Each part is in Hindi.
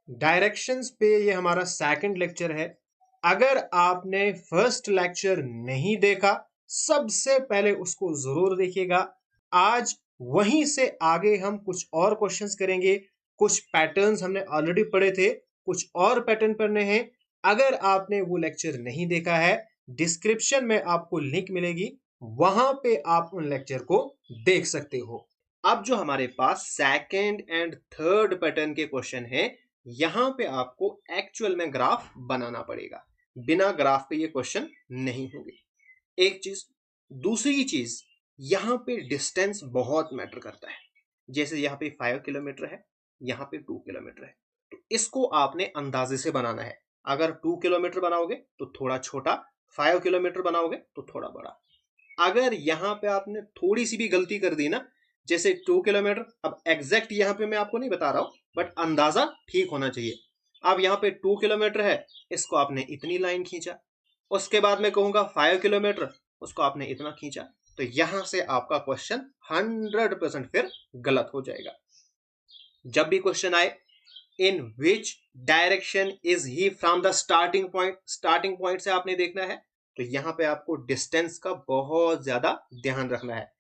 डायरेक्शंस पे ये हमारा सेकंड लेक्चर है। अगर आपने फर्स्ट लेक्चर नहीं देखा, सबसे पहले उसको जरूर देखिएगा। आज वहीं से आगे हम कुछ और क्वेश्चंस करेंगे। कुछ पैटर्न्स हमने ऑलरेडी पढ़े थे, कुछ और पैटर्न पढ़ने हैं। अगर आपने वो लेक्चर नहीं देखा है, डिस्क्रिप्शन में आपको लिंक मिलेगी, वहां पे आप उन लेक्चर को देख सकते हो। अब जो हमारे पास सेकंड एंड थर्ड पैटर्न के क्वेश्चन है, यहां पे आपको एक्चुअल में ग्राफ बनाना पड़ेगा। बिना ग्राफ के ये क्वेश्चन नहीं होंगे। एक चीज, दूसरी चीज, यहां पे डिस्टेंस बहुत मैटर करता है। जैसे यहां पे 5 किलोमीटर है, यहां पे 2 किलोमीटर है, तो इसको आपने अंदाजे से बनाना है। अगर 2 किलोमीटर बनाओगे तो थोड़ा छोटा, 5 किलोमीटर बनाओगे तो थोड़ा बड़ा। अगर यहां पे आपने थोड़ी सी भी गलती कर दी ना, जैसे 2 किलोमीटर, अब एग्जैक्ट यहां पे मैं आपको नहीं बता रहा हूं, बट अंदाजा ठीक होना चाहिए। अब यहां पे 2 किलोमीटर है, इसको आपने इतनी लाइन खींचा, उसके बाद मैं कहूंगा 5 किलोमीटर, उसको आपने इतना खींचा, तो यहां से आपका क्वेश्चन 100% फिर गलत हो जाएगा। जब भी क्वेश्चन आए, in which direction is he from the starting point, starting point से आपने देखना है, तो यहां पे आपको डिस्टेंस का बहुत ज्यादा ध्यान रखना है।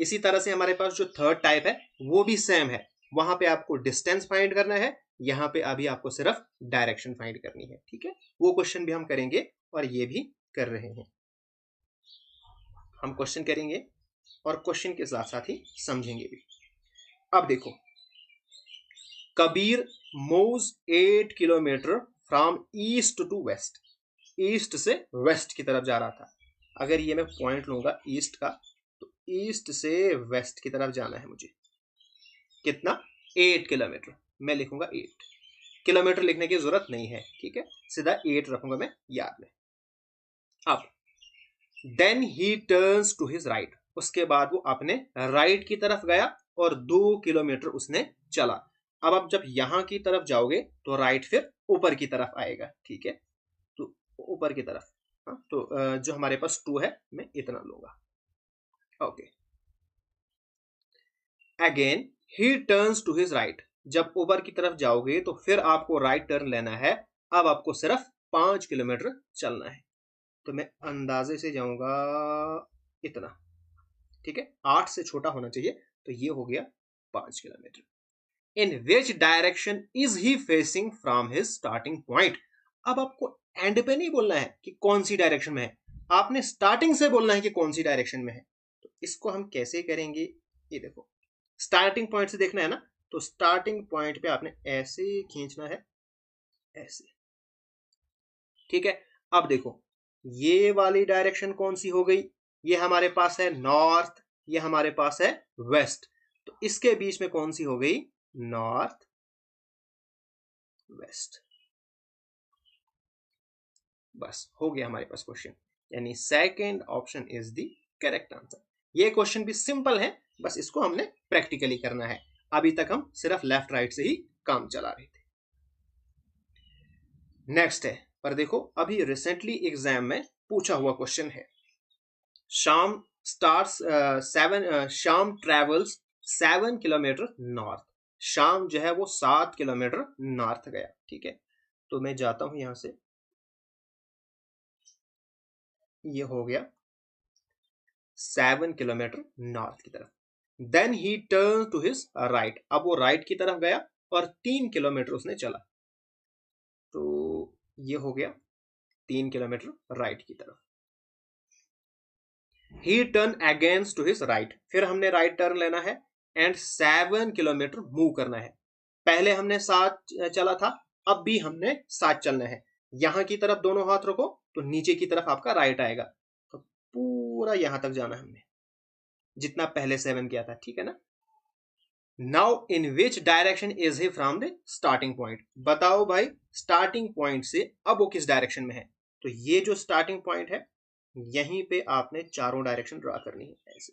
इसी तरह से हमारे पास जो थर्ड टाइप है वो भी सेम है, वहां पे आपको डिस्टेंस फाइंड करना है, यहाँ पे अभी आपको सिर्फ डायरेक्शन फाइंड करनी है। ठीक है, वो क्वेश्चन भी हम करेंगे और ये भी कर रहे हैं। हम क्वेश्चन करेंगे और क्वेश्चन के साथ साथ ही समझेंगे भी। अब देखो, Kabir moves 8 kilometre from east to west, east से वेस्ट की तरफ जा रहा था। अगर ये मैं पॉइंट लूंगा ईस्ट का, तो ईस्ट से वेस्ट की तरफ जाना है मुझे। कितना? 8 किलोमीटर। मैं लिखूंगा 8 किलोमीटर, लिखने की जरूरत नहीं है, ठीक है, सीधा 8 रखूंगा मैं याद में। अब then he turns to his right, उसके बाद वो अपने राइट की तरफ गया और 2 किलोमीटर उसने चला। अब जब यहां की तरफ जाओगे तो राइट फिर ऊपर की तरफ आएगा, ठीक है, तो ऊपर की तरफ। हाँ, तो जो हमारे पास 2 है, मैं इतना लूंगा। Okay, again he turns to his right, जब ऊपर की तरफ जाओगे तो फिर आपको राइट टर्न लेना है। अब आपको सिर्फ 5 किलोमीटर चलना है, तो मैं अंदाजे से जाऊंगा इतना, ठीक है, 8 से छोटा होना चाहिए, तो ये हो गया 5 kilometre. In which direction is he facing from his starting point. अब आपको एंड पे नहीं बोलना है कि कौन सी डायरेक्शन में है, आपने स्टार्टिंग से बोलना है कि कौन सी डायरेक्शन में है। तो इसको हम कैसे करेंगे, ये देखो, स्टार्टिंग पॉइंट से देखना है ना, तो स्टार्टिंग पॉइंट पे आपने ऐसे खींचना है, ऐसे, ठीक है। अब देखो, ये वाली डायरेक्शन कौन सी हो गई, ये हमारे पास है नॉर्थ, ये हमारे पास है वेस्ट, तो इसके बीच में कौन सी हो गई, नॉर्थ वेस्ट। बस हो गया हमारे पास क्वेश्चन, यानी second option is the correct answer. ये क्वेश्चन भी सिंपल है, बस इसको हमने प्रैक्टिकली करना है। अभी तक हम सिर्फ लेफ्ट राइट से ही काम चला रहे थे। नेक्स्ट है, पर देखो अभी रिसेंटली एग्जाम में पूछा हुआ क्वेश्चन है। शाम स्टार्स 7, शाम ट्रेवल्स 7 किलोमीटर नॉर्थ। शाम जो है वो 7 किलोमीटर नॉर्थ गया, ठीक है, तो मैं जाता हूं यहां से, ये हो गया 7 किलोमीटर नॉर्थ की तरफ। Then he turn to his right, अब वो राइट की तरफ गया और 3 किलोमीटर उसने चला, तो ये हो गया 3 किलोमीटर राइट की तरफ। He turn against to his right, फिर हमने राइट टर्न लेना है एंड 7 किलोमीटर मूव करना है। पहले हमने 7 चला था, अब भी हमने 7 चलना है। यहां की तरफ दोनों हाथ रखो, तो नीचे की तरफ आपका राइट आएगा, तो पूरा यहां तक जाना है हमने, जितना पहले 7 किया था, ठीक है ना। Now in which direction is he from the starting point, बताओ भाई, स्टार्टिंग पॉइंट से अब वो किस डायरेक्शन में है। तो ये जो स्टार्टिंग पॉइंट है, यहीं पे आपने चारों डायरेक्शन ड्रॉ करनी है, ऐसे,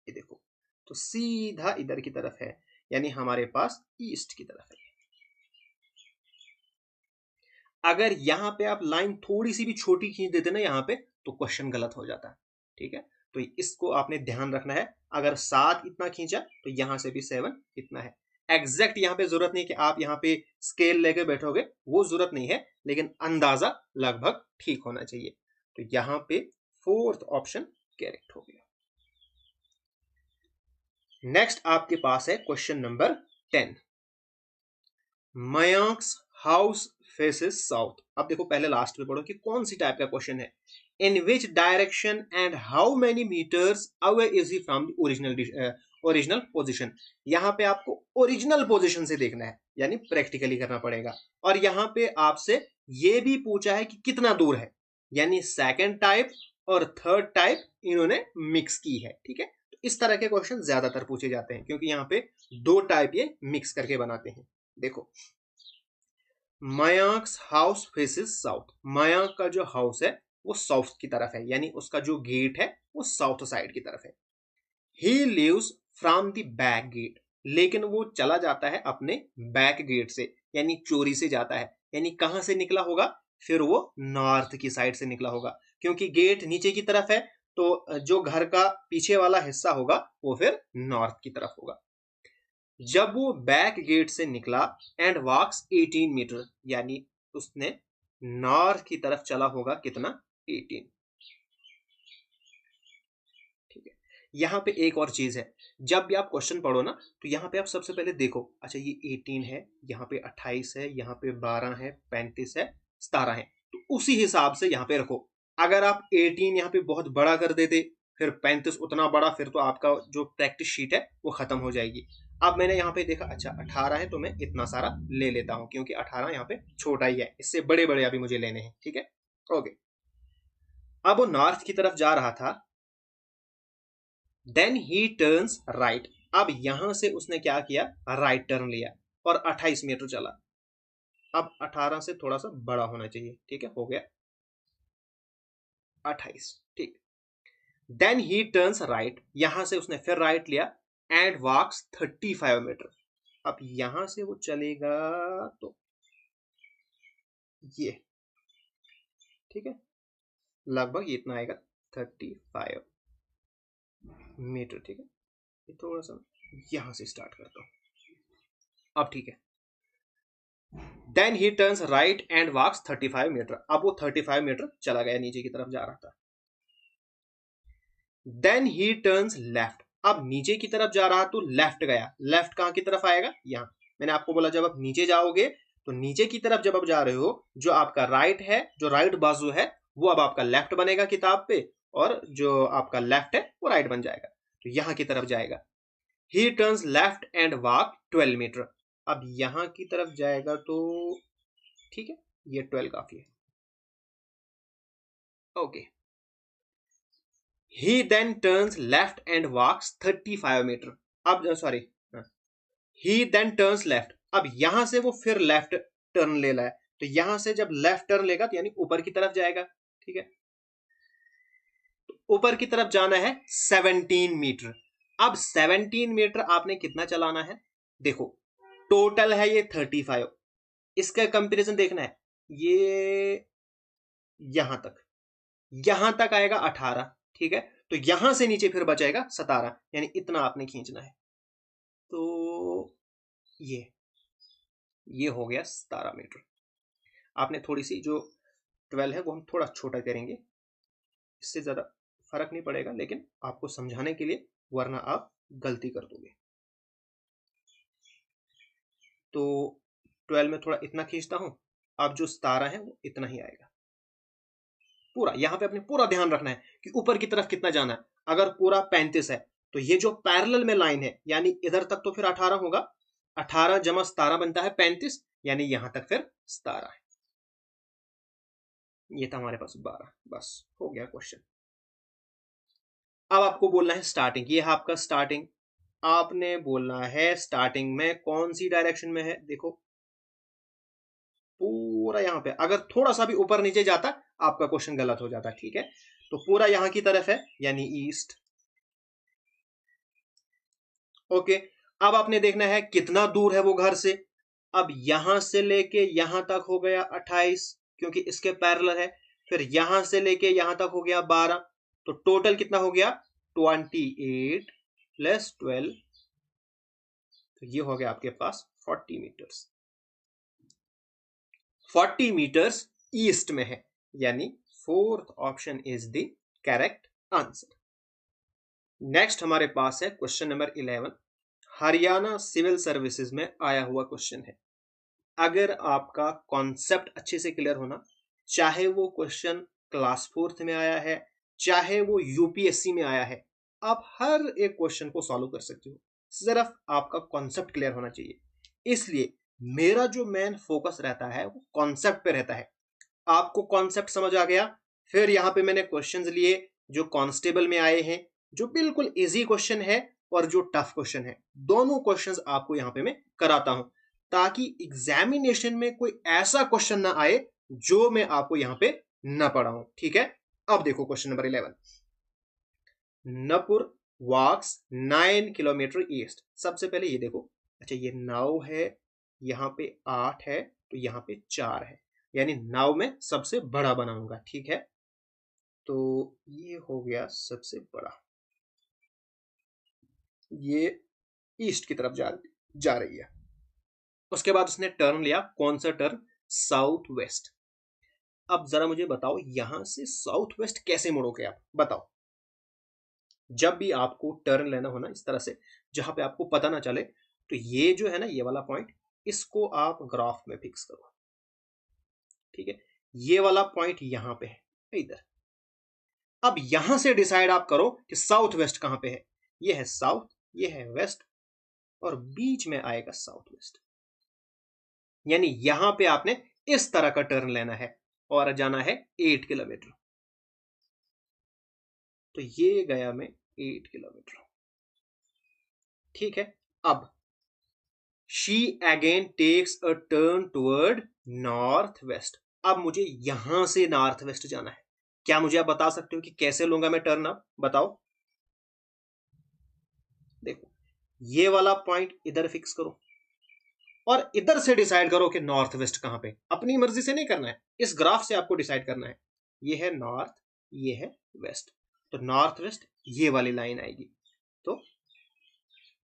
ये देखो, तो सीधा इधर की तरफ है, यानी हमारे पास ईस्ट की तरफ है। अगर यहां पे आप लाइन थोड़ी सी भी छोटी खींच देते ना यहां पे, तो क्वेश्चन गलत हो जाता है, ठीक है, तो इसको आपने ध्यान रखना है। अगर 7 इतना खींचा तो यहां से भी 7 इतना है। एग्जैक्ट यहाँ पे जरूरत नहीं कि आप यहाँ पे स्केल लेके बैठोगे, वो जरूरत नहीं है, लेकिन अंदाजा लगभग ठीक होना चाहिए। तो यहाँ पे फोर्थ ऑप्शन करेक्ट हो गया। नेक्स्ट आपके पास है question number 10। Mayank's house faces south. अब देखो पहले लास्ट में पढ़ो कि कौन सी टाइप का क्वेश्चन है। In which direction and how many meters away is he from the original position. यहाँ पे आपको ओरिजिनल पोजीशन से देखना है, यानी प्रैक्टिकली करना पड़ेगा। और यहाँ पे आपसे ये भी पूछा है कि कितना दूर है, यानी सेकंड टाइप और थर्ड टाइप इन्होंने मिक्स की है। ठीक है, तो इस तरह के क्वेश्चन ज्यादातर पूछे जाते हैं, क्योंकि यहाँ पे दो टाइप ये मिक्स करके बनाते हैं। देखो, मयंक्स हाउस फेसेस साउथ। मयंक का जो हाउस है वो साउथ की तरफ है, यानी उसका जो गेट है वो साउथ साइड की तरफ है। He lives from the back gate, लेकिन वो चला जाता है अपने बैक गेट से, यानी चोरी से जाता है। यानी कहां से निकला होगा, फिर वो नॉर्थ की साइड से निकला होगा, क्योंकि गेट नीचे की तरफ है, तो जो घर का पीछे वाला हिस्सा होगा वो फिर नॉर्थ की तरफ होगा। जब वो बैक गेट से निकला एंड वॉक्स 18 मीटर, यानी उसने नॉर्थ की तरफ चला होगा कितना, 18। ठीक है, यहाँ पे एक और चीज है, जब भी आप क्वेश्चन पढ़ो ना, तो यहाँ पे आप सबसे पहले देखो, अच्छा ये 18 है, यहाँ पे 28 है, यहाँ पे 12 है, 35 है, 17 है, तो उसी हिसाब से यहाँ पे रखो। अगर आप 18 यहाँ पे बहुत बड़ा कर देते, फिर 35 उतना बड़ा, फिर तो आपका जो प्रैक्टिस शीट है वो खत्म हो जाएगी। अब मैंने यहाँ पे देखा, अच्छा 18 है, तो मैं इतना सारा ले लेता हूँ, क्योंकि 18 यहाँ पे छोटा ही है, इससे बड़े बड़े अभी मुझे लेने हैं। ठीक है, ओके। अब वो नॉर्थ की तरफ जा रहा था, देन ही टर्न्स राइट। अब यहां से उसने क्या किया, राइट टर्न लिया और 28 मीटर चला। अब 18 से थोड़ा सा बड़ा होना चाहिए। ठीक है, हो गया 28। ठीक, देन ही टर्न्स राइट, यहां से उसने फिर राइट लिया एंड वॉक्स 35 मीटर। अब यहां से वो चलेगा तो ये, ठीक है, लगभग ये इतना आएगा 35 मीटर। ठीक है, ये थोड़ा सा यहां से स्टार्ट करता हूं। अब ठीक है, then he turns right and walks 35 metre. अब वो 35 मीटर चला गया, नीचे की तरफ जा रहा था। देन ही टर्न्स लेफ्ट, अब नीचे की तरफ जा रहा तो लेफ्ट गया। लेफ्ट कहां की तरफ आएगा, यहां। मैंने आपको बोला जब आप नीचे जाओगे तो नीचे की तरफ जब आप जा रहे हो, जो आपका राइट है, जो राइट बाजू है, वो अब आपका लेफ्ट बनेगा किताब पे, और जो आपका लेफ्ट है वो राइट बन जाएगा। तो यहां की तरफ जाएगा। He turns left and walk 12 metre. अब यहां की तरफ जाएगा तो ठीक है, ये 12 काफी है। Okay, he then turns left and walks 35 metre. अब sorry, he then turns left, अब यहां से वो फिर लेफ्ट टर्न ले रहा है, तो यहां से जब लेफ्ट टर्न लेगा तो यानी ऊपर की तरफ जाएगा। ठीक है, तो ऊपर की तरफ जाना है 17 मीटर। अब 17 मीटर आपने कितना चलाना है, देखो टोटल है ये 35, इसका कंपैरिजन देखना है, ये यहां तक आएगा 18। ठीक है, तो यहां से नीचे फिर बचेगा 17, यानी इतना आपने खींचना है। तो ये हो गया 17 मीटर। आपने थोड़ी सी जो 12 है वो हम थोड़ा छोटा करेंगे, इससे ज्यादा फर्क नहीं पड़ेगा, लेकिन आपको समझाने के लिए, वरना आप गलती कर दोगे। तो 12 में थोड़ा इतना खींचता हूं, अब जो 17 है वो इतना ही आएगा पूरा। यहां पे अपने पूरा ध्यान रखना है कि ऊपर की तरफ कितना जाना है। अगर पूरा 35 है, तो ये जो पैरेलल में लाइन है, यानी इधर तक तो फिर 18 होगा, 18 जमा 17 बनता है 35, यानी यहां तक फिर 17 है। ये था हमारे पास 12। बस हो गया क्वेश्चन। अब आपको बोलना है स्टार्टिंग, ये है आपका स्टार्टिंग। आपने बोलना है स्टार्टिंग में कौन सी डायरेक्शन में है। देखो पूरा यहां पे, अगर थोड़ा सा भी ऊपर नीचे जाता आपका क्वेश्चन गलत हो जाता। ठीक है, तो पूरा यहां की तरफ है, यानी ईस्ट। ओके, अब आपने देखना है कितना दूर है वो घर से। अब यहां से लेके यहां तक हो गया 28, क्योंकि इसके पैरेलल है। फिर यहां से लेके यहां तक हो गया 12, तो टोटल कितना हो गया 28 प्लस 12, तो ये हो गया आपके पास 40 मीटर्स। 40 मीटर्स ईस्ट में है, यानी fourth option is the correct answer. Next हमारे पास है question number 11। Haryana civil services में आया हुआ क्वेश्चन है। अगर आपका कॉन्सेप्ट अच्छे से क्लियर होना, चाहे वो क्वेश्चन क्लास 4th में आया है, चाहे वो यूपीएससी में आया है, आप हर एक क्वेश्चन को सॉल्व कर सकते हो। सिर्फ आपका कॉन्सेप्ट क्लियर होना चाहिए। इसलिए मेरा जो मेन फोकस रहता है वो कॉन्सेप्ट पे रहता है। आपको कॉन्सेप्ट समझ आ गया, फिर यहाँ पे मैंने क्वेश्चंस लिए जो कांस्टेबल में आए हैं, जो बिल्कुल इजी क्वेश्चन है और जो टफ क्वेश्चन है, दोनों क्वेश्चंस आपको यहाँ पे मैं कराता हूं, ताकि एग्जामिनेशन में कोई ऐसा क्वेश्चन ना आए जो मैं आपको यहाँ पे न पढ़ाऊं। ठीक है, अब देखो क्वेश्चन नंबर 11। नपुर वॉक्स 9 किलोमीटर ईस्ट। सबसे पहले ये देखो, अच्छा ये 9 है, यहाँ पे 8 है, तो यहाँ पे 4 है, यानी 9 में सबसे बड़ा बनाऊंगा। ठीक है, तो ये हो गया सबसे बड़ा, ये ईस्ट की तरफ जा रही है। उसके बाद उसने टर्न लिया, कौन सा टर्न? South west. अब जरा मुझे बताओ, यहां से साउथ वेस्ट कैसे मुड़ोगे आप, बताओ। जब भी आपको टर्न लेना हो ना इस तरह से, जहां पे आपको पता ना चले, तो ये जो है ना, ये वाला पॉइंट, इसको आप ग्राफ में फिक्स करो। ठीक है, ये वाला पॉइंट यहां पे है, इधर। अब यहां से डिसाइड आप करो कि साउथ वेस्ट कहां पे है। ये है साउथ, ये है वेस्ट, और बीच में आएगा साउथ वेस्ट। यानी यहां पे आपने इस तरह का टर्न लेना है और जाना है 8 किलोमीटर। तो ये गया मैं 8 किलोमीटर। ठीक है, अब she again takes a turn toward north west. अब मुझे यहां से नॉर्थ वेस्ट जाना है। क्या मुझे आप बता सकते हो कि कैसे लूंगा मैं टर्न? अब बताओ। देखो, ये वाला पॉइंट इधर फिक्स करो और इधर से डिसाइड करो कि नॉर्थ वेस्ट कहां पे। अपनी मर्जी से नहीं करना है, इस ग्राफ से आपको डिसाइड करना है। ये है नॉर्थ, ये है वेस्ट, तो नॉर्थ वेस्ट ये वाली लाइन आएगी, तो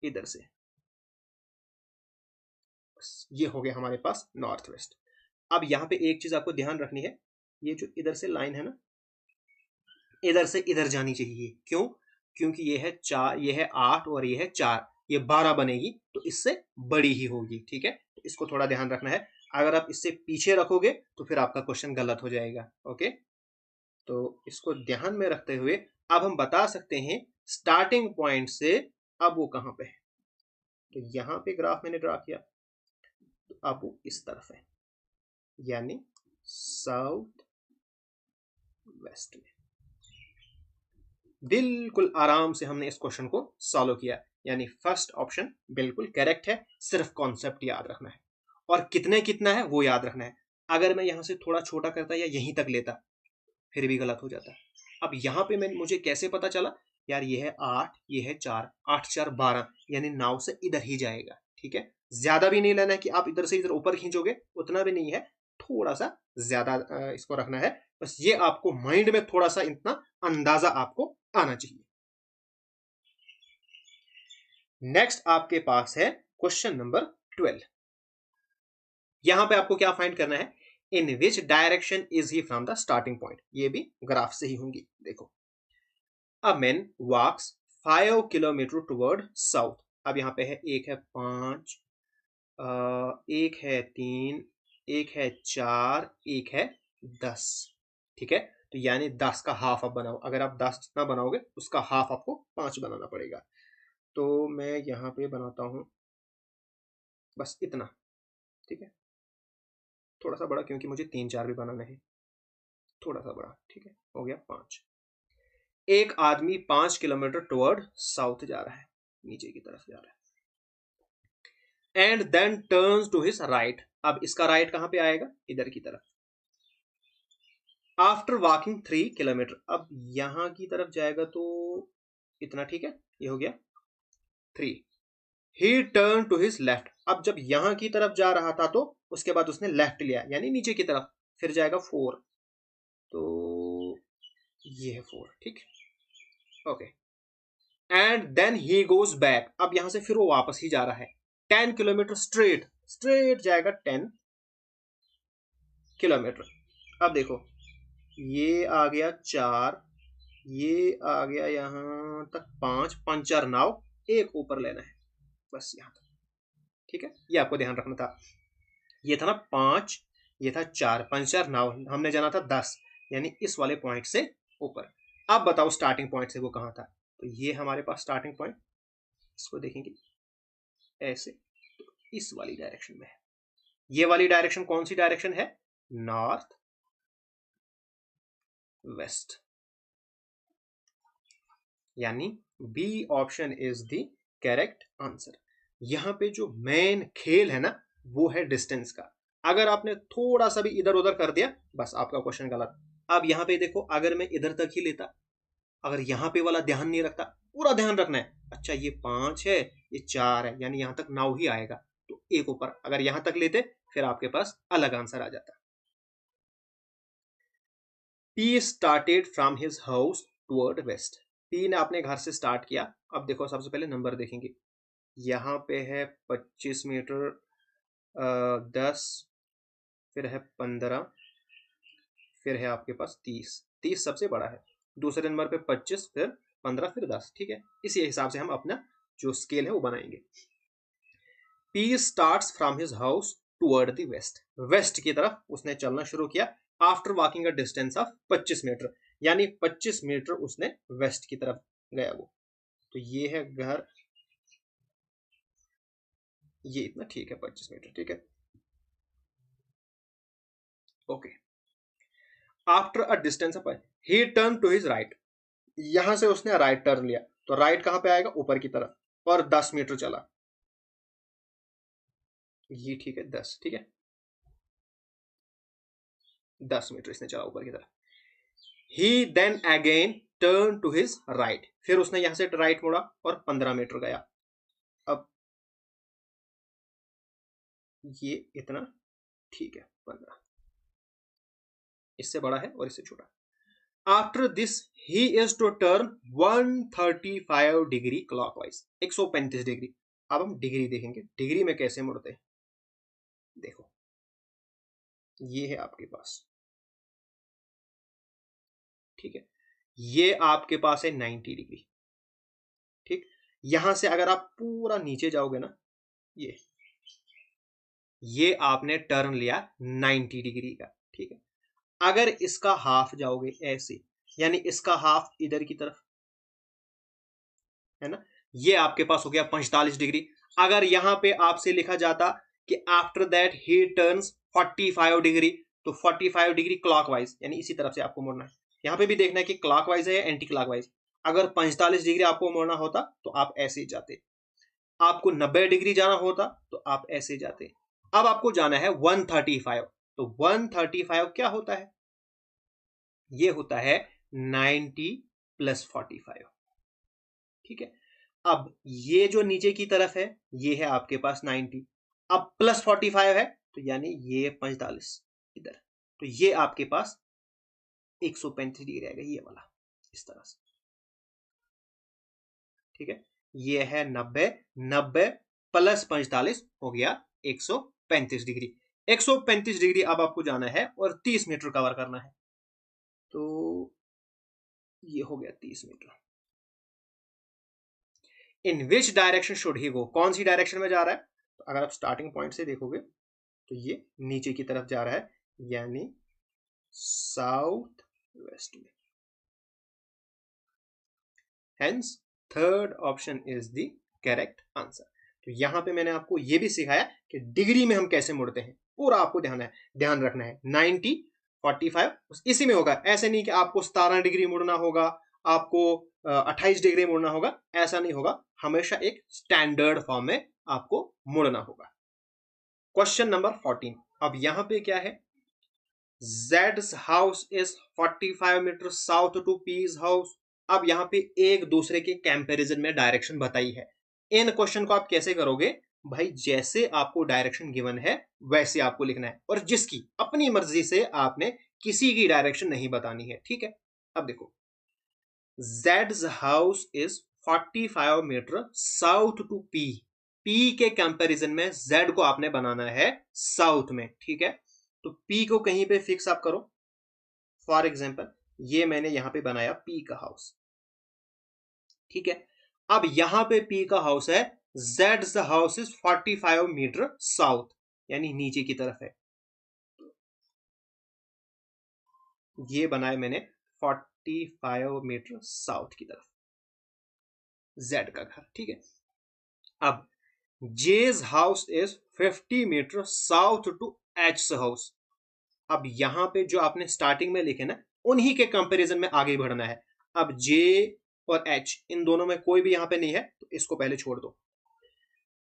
इधर से ये हो गया हमारे पास नॉर्थ वेस्ट। अब यहां पे एक चीज आपको ध्यान रखनी है, ये जो इधर से लाइन है ना, इधर से इधर जानी चाहिए। क्यों? क्योंकि ये है 4, ये है 8 और ये है 4, ये 12 बनेगी, तो इससे बड़ी ही होगी। ठीक है, तो इसको थोड़ा ध्यान रखना है। अगर आप इससे पीछे रखोगे तो फिर आपका क्वेश्चन गलत हो जाएगा। ओके, तो इसको ध्यान में रखते हुए अब हम बता सकते हैं स्टार्टिंग पॉइंट से अब वो कहां पे है। तो यहां पे ग्राफ मैंने ड्रा किया, तो अब वो इस तरफ है, यानी साउथ वेस्ट में। बिल्कुल आराम से हमने इस क्वेश्चन को सॉल्व किया, यानी फर्स्ट ऑप्शन बिल्कुल करेक्ट है। सिर्फ कॉन्सेप्ट याद रखना है और कितने कितना है वो याद रखना है। अगर मैं यहां से थोड़ा छोटा करता या यहीं तक लेता फिर भी गलत हो जाता। अब यहाँ पे मैं मुझे कैसे पता चला? यार ये है 8, ये है 4, 8 4 12, यानी नाव से इधर ही जाएगा। ठीक है, ज्यादा भी नहीं लेना है कि आप इधर से इधर ऊपर खींचोगे, उतना भी नहीं है, थोड़ा सा ज्यादा इसको रखना है। बस ये आपको माइंड में थोड़ा सा इतना अंदाजा आपको आना चाहिए। नेक्स्ट आपके पास है क्वेश्चन नंबर 12। यहां पे आपको क्या फाइंड करना है? In which direction is he from the starting point. ये भी ग्राफ से ही होंगी। देखो, a man walks 5 kilometre toward south. अब यहाँ पे है, एक है 5, एक है 3, एक है 4, एक है 10। ठीक है, तो यानी 10 का हाफ आप बनाओ। अगर आप 10 जितना बनाओगे उसका हाफ आपको 5 बनाना पड़ेगा। तो मैं यहाँ पे बनाता हूँ बस इतना। ठीक है, थोड़ा सा बड़ा क्योंकि मुझे 3 4 भी बनाना है, थोड़ा सा बड़ा। ठीक है, हो गया 5। एक आदमी 5 किलोमीटर टुवर्ड साउथ जा रहा है, नीचे की तरफ जा रहा है, and then turns to his right. अब इसका राइट कहां पे आएगा? इधर की तरफ। आफ्टर वॉकिंग 3 किलोमीटर, अब यहां की तरफ जाएगा तो इतना। ठीक है, ये हो गया 3। He turn to his left. अब जब यहां की तरफ जा रहा था तो उसके बाद उसने लेफ्ट लिया, यानी नीचे की तरफ, फिर जाएगा 4, तो ये है 4। ठीक, okay, and then he goes back. अब यहां से फिर वो वापस ही जा रहा है, 10 किलोमीटर स्ट्रेट स्ट्रेट जाएगा 10 किलोमीटर। अब देखो ये आ गया 4, ये आ गया यहां तक 5, 5 4 9, एक ऊपर लेना है बस यहां तक। ठीक है, ये आपको ध्यान रखना था। ये था ना 5, ये था 4, 5 4 9, हमने जाना था 10, यानी इस वाले पॉइंट से ऊपर। अब बताओ स्टार्टिंग पॉइंट से वो कहां था। तो ये हमारे पास स्टार्टिंग पॉइंट, इसको देखेंगे ऐसे, तो इस वाली डायरेक्शन में है। ये वाली डायरेक्शन कौन सी डायरेक्शन है? नॉर्थ वेस्ट, यानी B option is the correct answer. यहां पे जो मेन खेल है ना वो है डिस्टेंस का। अगर आपने थोड़ा सा भी इधर उधर कर दिया बस आपका क्वेश्चन गलत। अब यहां पे देखो, अगर मैं इधर तक ही लेता, अगर यहां पे वाला ध्यान नहीं रखता, पूरा ध्यान रखना है। अच्छा ये 5 है, ये 4 है, यानी यहां तक 9 ही आएगा, तो एक ऊपर अगर यहां तक लेते फिर आपके पास अलग आंसर आ जाता। P started from his house toward west. P ने अपने घर से स्टार्ट किया। अब देखो सबसे पहले नंबर देखेंगे, यहाँ पे है 25 मीटर, 10, फिर है 15, फिर है आपके पास 30, 30 सबसे बड़ा है। दूसरे नंबर पे 25, फिर 15, फिर 10। ठीक है, इसी हिसाब से हम अपना जो स्केल है वो बनाएंगे। P starts from his house toward the west, west की तरफ उसने चलना शुरू किया। After walking a distance of 25 metre, यानी 25 मीटर उसने वेस्ट की तरफ गया वो। तो ये है घर, ये इतना ठीक है 25 मीटर। ठीक है, okay. After a distance of, he turn to his right, यहां से उसने राइट टर्न लिया, तो राइट कहां पे आएगा? ऊपर की तरफ, और 10 मीटर चला। ये ठीक है 10, ठीक है 10 मीटर इसने चला ऊपर की तरफ। He then again turn to his right, फिर उसने यहां से राइट मुड़ा और 15 मीटर गया। अब ये इतना ठीक है 15, इससे बड़ा है और इससे छोटा। After this he is to turn 135 degree clockwise, 135 degree. अब हम डिग्री देखेंगे, डिग्री में कैसे मुड़ते हैं। देखो ये है आपके पास, ठीक है, ये आपके पास है 90 डिग्री। ठीक, यहां से अगर आप पूरा नीचे जाओगे ना, ये आपने टर्न लिया 90 डिग्री का। ठीक है, अगर इसका हाफ जाओगे ऐसे, यानी इसका हाफ इधर की तरफ है ना, ये आपके पास हो गया 45 डिग्री। अगर यहां पे आपसे लिखा जाता कि after that he turns 45 degree, तो 45 डिग्री क्लॉकवाइज, यानी इसी तरफ से आपको मोड़ना है। यहां पे भी देखना है कि क्लॉकवाइज है या एंटी क्लॉकवाइज। अगर 45 डिग्री आपको मोड़ना होता तो आप ऐसे जाते, आपको 90 डिग्री जाना होता तो आप ऐसे जाते। अब आपको जाना है 135, तो 135 क्या होता है? ये होता है 90 प्लस 45। ठीक है, अब ये जो नीचे की तरफ है ये है आपके पास 90, अब प्लस 45 है, तो यानी ये 45 इधर, तो ये आपके पास 135 डिग्री आएगा ये वाला, इस तरह से। ठीक है, ये है 90, 90 प्लस 45 हो गया 135 डिग्री। 135 डिग्री अब आपको जाना है और 30 मीटर कवर करना है, तो ये हो गया 30 metre. In which direction should he go, कौन सी डायरेक्शन में जा रहा है? तो अगर आप स्टार्टिंग पॉइंट से देखोगे तो ये नीचे की तरफ जा रहा है, यानी साउथ वेस्ट में। Hence third option is the correct answer. तो यहां पे मैंने आपको ये भी सिखाया कि डिग्री में हम कैसे मुड़ते हैं, पूरा आपको ध्यान रखना है। 90 45 इसी में होगा, ऐसे नहीं कि आपको 17 डिग्री मुड़ना होगा, आपको 28 डिग्री मुड़ना होगा, ऐसा नहीं होगा। हमेशा एक स्टैंडर्ड फॉर्म में आपको मुड़ना होगा। क्वेश्चन नंबर 14, अब यहां पे क्या है? Z's house is 45 metre south to P's house. अब यहाँ पे एक दूसरे के कंपैरिजन में डायरेक्शन बताई है। इन क्वेश्चन को आप कैसे करोगे भाई? जैसे आपको डायरेक्शन गिवन है वैसे आपको लिखना है, और जिसकी अपनी मर्जी से आपने किसी की डायरेक्शन नहीं बतानी है। ठीक है, अब देखो Z's house is 45 metre south to P, P के कंपैरिजन में Z को आपने बनाना है साउथ में, ठीक है। तो P को कहीं पे फिक्स आप करो। फॉर एग्जाम्पल ये मैंने यहां पे बनाया P का हाउस, ठीक है। अब यहां पे P का हाउस है, Z's house is 45 metre south, यानी नीचे की तरफ है। ये बनाया मैंने 45 मीटर साउथ की तरफ, Z का घर, ठीक है। अब J's house is 50 metre south to H's house. अब यहां पे जो आपने स्टार्टिंग में लिखे ना, उन्हीं के कंपैरिजन में आगे बढ़ना है। अब J और H इन दोनों में कोई भी यहां पे नहीं है, तो इसको पहले छोड़ दो।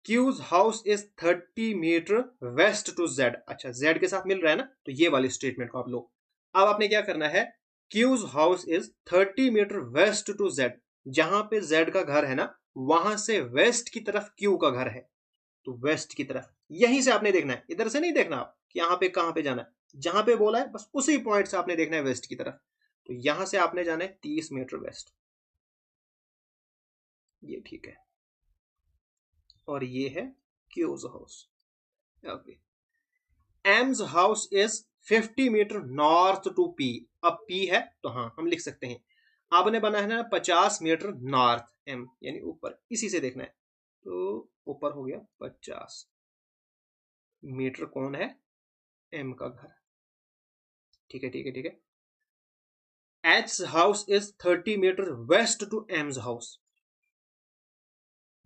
Q's house is 30 metre west to Z। अच्छा, Z के साथ मिल रहा है ना, तो ये वाली स्टेटमेंट को आप लो। अब आपने क्या करना है, Q's house is 30 metre west to Z। जहां पे Z का घर है ना, वहां से वेस्ट की तरफ Q का घर है, तो वेस्ट की तरफ यहीं से आपने देखना है, इधर से नहीं देखना आप कि यहाँ पे कहां पे जाना है। जहां पे बोला है बस उसी पॉइंट से आपने देखना है वेस्ट की तरफ। तो यहां से आपने जाना है 30 मीटर वेस्ट, ये ठीक है। और ये है Q's house. Okay, M's house is 50 metre north to P। अब P है तो हाँ हम लिख सकते हैं, आपने बना है ना 50 मीटर नॉर्थ, M यानी ऊपर, इसी से देखना है। तो ऊपर हो गया 50 मीटर, कौन है, M का घर, ठीक है ठीक है ठीक है। H's house is 30 metre west to M's house.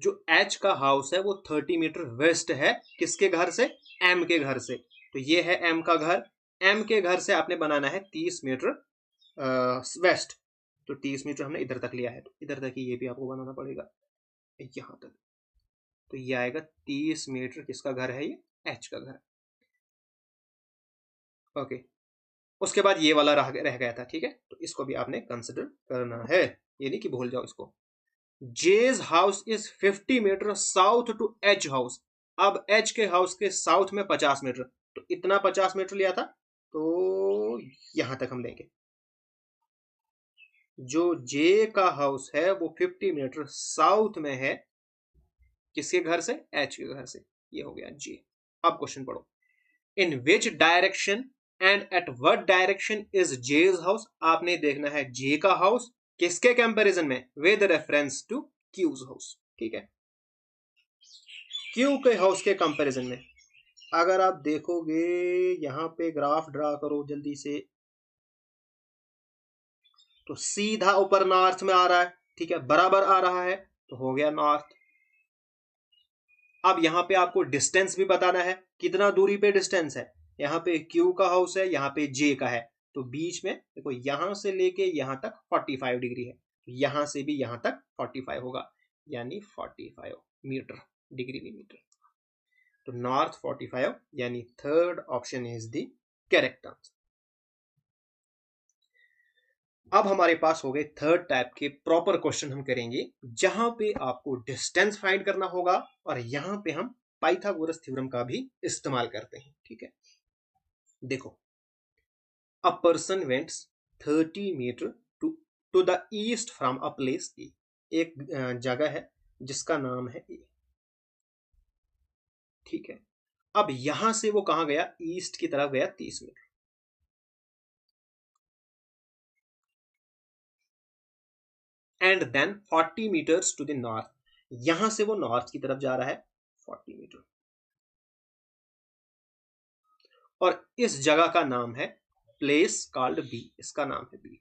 जो H का हाउस है वो 30 मीटर वेस्ट है, किसके घर से, M के घर से। तो ये है M का घर, M के घर से आपने बनाना है 30 मीटर वेस्ट। तो 30 मीटर हमने इधर तक लिया है, तो इधर तक ही ये भी आपको बनाना पड़ेगा, यहां तक। तो ये आएगा 30 मीटर, किसका घर है, ये H का घर। ओके, उसके बाद ये वाला रह गया था, ठीक है। तो इसको भी आपने कंसिडर करना है, ये नहीं कि भूल जाओ इसको। J's house is 50 metre south to H house. अब H के हाउस के साउथ में 50 मीटर, तो इतना 50 मीटर लिया था, तो यहां तक हम लेंगे। जो J का हाउस है वो 50 मीटर साउथ में है, किसके घर से, H के घर से। ये हो गया J। अब क्वेश्चन पढ़ो, in which direction and at what direction is J's house. आपने देखना है J का हाउस किसके कंपैरिजन में, with reference to Q's house, ठीक है। Q के हाउस के कंपैरिजन में अगर आप देखोगे, यहां पे ग्राफ ड्रा करो जल्दी से, तो सीधा ऊपर नॉर्थ में आ रहा है, ठीक है, बराबर आ रहा है, तो हो गया नॉर्थ। अब यहां पे आपको डिस्टेंस भी बताना है, कितना दूरी पे डिस्टेंस है। यहाँ पे Q का हाउस है, यहाँ पे J का है, तो बीच में देखो यहां से लेके यहां तक 45 डिग्री है, तो यहां से भी यहां तक 45 होगा, यानी 45 मीटर, डिग्री नहीं मीटर। तो नॉर्थ 45, यानी third option is the correct answer. अब हमारे पास हो गए थर्ड टाइप के प्रॉपर क्वेश्चन हम करेंगे, जहां पे आपको डिस्टेंस फाइंड करना होगा, और यहां पे हम पाइथागोरस थ्योरम का भी इस्तेमाल करते हैं, ठीक है। देखो, a person wents 30 metre to the east from a place A. एक जगह है जिसका नाम है ए, ठीक है। अब यहां से वो कहां गया, ईस्ट की तरफ गया 30 metre, and then 40 metres to the north. यहां से वो नॉर्थ की तरफ जा रहा है 40 मीटर, और इस जगह का नाम है प्लेस कॉल्ड बी, इसका नाम है B.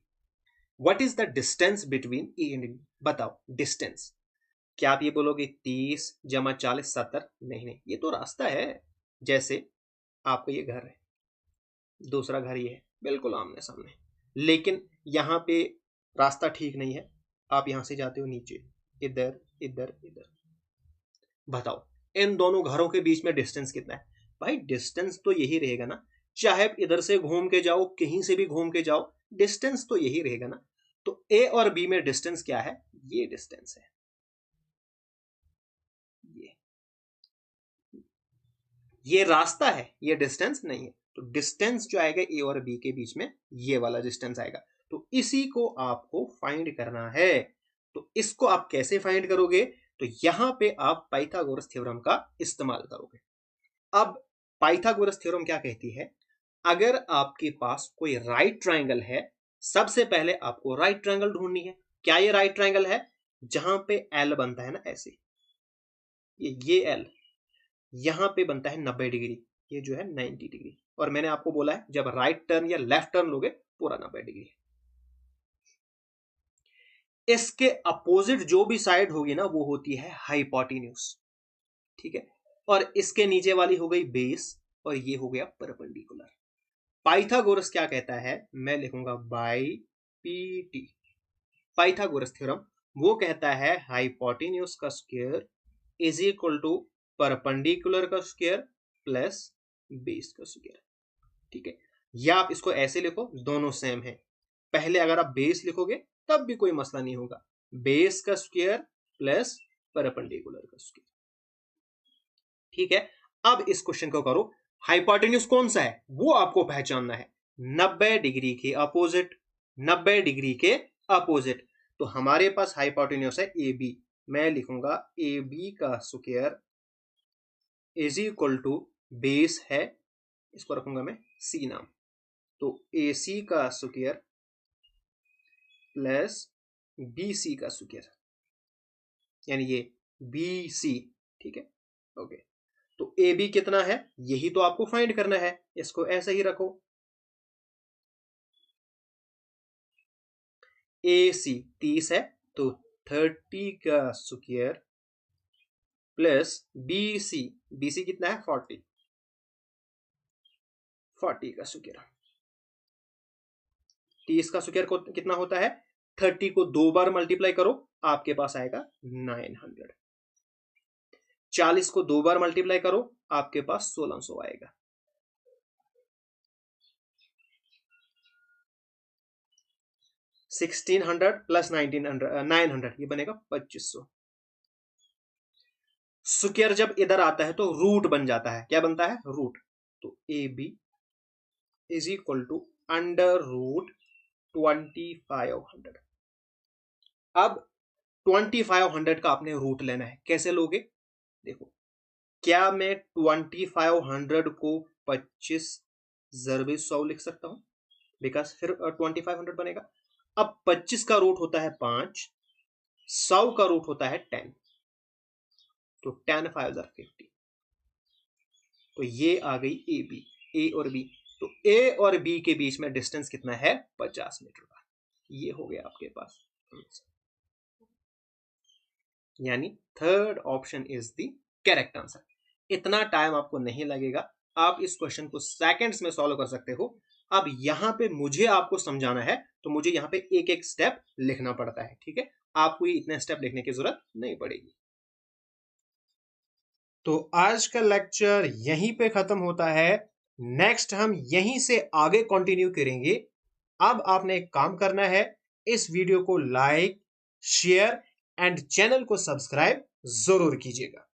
What is the distance between A and B, बताओ डिस्टेंस। क्या आप ये बोलोगे 30 जमा 40 70, नहीं नहीं, ये तो रास्ता है। जैसे आपका ये घर है, दूसरा घर ये है, बिल्कुल आमने सामने, लेकिन यहाँ पे रास्ता ठीक नहीं है, आप यहां से जाते हो नीचे, इधर इधर इधर, बताओ इन दोनों घरों के बीच में डिस्टेंस कितना है। भाई डिस्टेंस तो यही रहेगा ना, चाहे आप इधर से घूम के जाओ, कहीं से भी घूम के जाओ, डिस्टेंस तो यही रहेगा ना। तो ए और बी में डिस्टेंस क्या है, ये डिस्टेंस है, ये ये रास्ता है, ये डिस्टेंस नहीं है। तो डिस्टेंस जो आएगा ए और बी के बीच में, ये वाला डिस्टेंस आएगा। तो इसी को आपको फाइंड करना है। तो इसको आप कैसे फाइंड करोगे, तो यहां पे आप पाइथागोरस थ्योरम का इस्तेमाल करोगे। अब पाइथागोरस थ्योरम क्या कहती है, अगर आपके पास कोई राइट ट्रायंगल है, सबसे पहले आपको राइट ट्रायंगल ढूंढनी है। क्या ये राइट ट्रायंगल है? जहां पे एल बनता है ना, ऐसे ये एल यहां पे बनता है 90 डिग्री, ये जो है 90 डिग्री, और मैंने आपको बोला है जब राइट टर्न या लेफ्ट टर्न लोगे पूरा 90 डिग्री। इसके अपोजिट जो भी साइड होगी ना वो होती है हाइपोटेन्यूज, ठीक है, और इसके नीचे वाली हो गई बेस और ये हो गया परपेंडिकुलर। पाइथागोरस क्या कहता है, मैं लिखूंगा by P T. Pythagoras theorem वो कहता है हाइपोटेन्यूज का square is equal to perpendicular का स्क्वायर प्लस बेस का स्क्वायर, ठीक है। या आप इसको ऐसे लिखो, दोनों सेम है। पहले अगर आप बेस लिखोगे तब भी कोई मसला नहीं होगा, बेस का स्क्वायर प्लस परपेंडिकुलर का स्क्वायर, ठीक है। अब इस क्वेश्चन को करो, हाइपोटेन्यूज कौन सा है वो आपको पहचानना है, 90 डिग्री के अपोजिट, 90 डिग्री के अपोजिट। तो हमारे पास हाइपोटेन्यूज है ए बी, मैं लिखूंगा ए बी का square is equal to base है, इसको रखूंगा मैं सी नाम, तो ए सी का स्क्वायर प्लस बी सी का स्क्वायर, यानी ये बी सी, ठीक है, ओके। तो ए बी कितना है यही तो आपको फाइंड करना है, इसको ऐसे ही रखो। ए सी 30 है तो 30 का स्क्वायर प्लस बी सी कितना है 40 का स्क्वायर। 30 का स्क्वायर कितना होता है, 30 को 2 बार मल्टीप्लाई करो आपके पास आएगा 900, 40 को 2 बार मल्टीप्लाई करो आपके पास 1600 आएगा। $1600 प्लस 900 ये बनेगा 2500। स्क्वायर जब इधर आता है तो रूट बन जाता है, क्या बनता है रूट, तो A B is equal to under root 2500। अब 2500 का आपने रूट लेना है, कैसे लोगे देखो, क्या मैं 2500 को 25 ज़रबे 100 लिख सकता हूं, बिकॉज फिर 2500 बनेगा। अब 25 का रूट होता है 5, 100 का रूट होता है 10, तो 10 5 50, तो ये आ गई ए बी, ए और बी, तो ए और बी के बीच में डिस्टेंस कितना है 50 मीटर का, ये हो गया आपके पास, यानी third option is the correct answer. इतना टाइम आपको नहीं लगेगा, आप इस क्वेश्चन को सेकंड्स में सॉल्व कर सकते हो। अब यहां पे मुझे आपको समझाना है तो मुझे यहां पे एक एक स्टेप लिखना पड़ता है, ठीक है, आपको ये इतने स्टेप लिखने की जरूरत नहीं पड़ेगी। तो आज का लेक्चर यहीं पे खत्म होता है, नेक्स्ट हम यहीं से आगे कंटिन्यू करेंगे। अब आपने एक काम करना है, इस वीडियो को लाइक शेयर एंड चैनल को सब्सक्राइब जरूर कीजिएगा।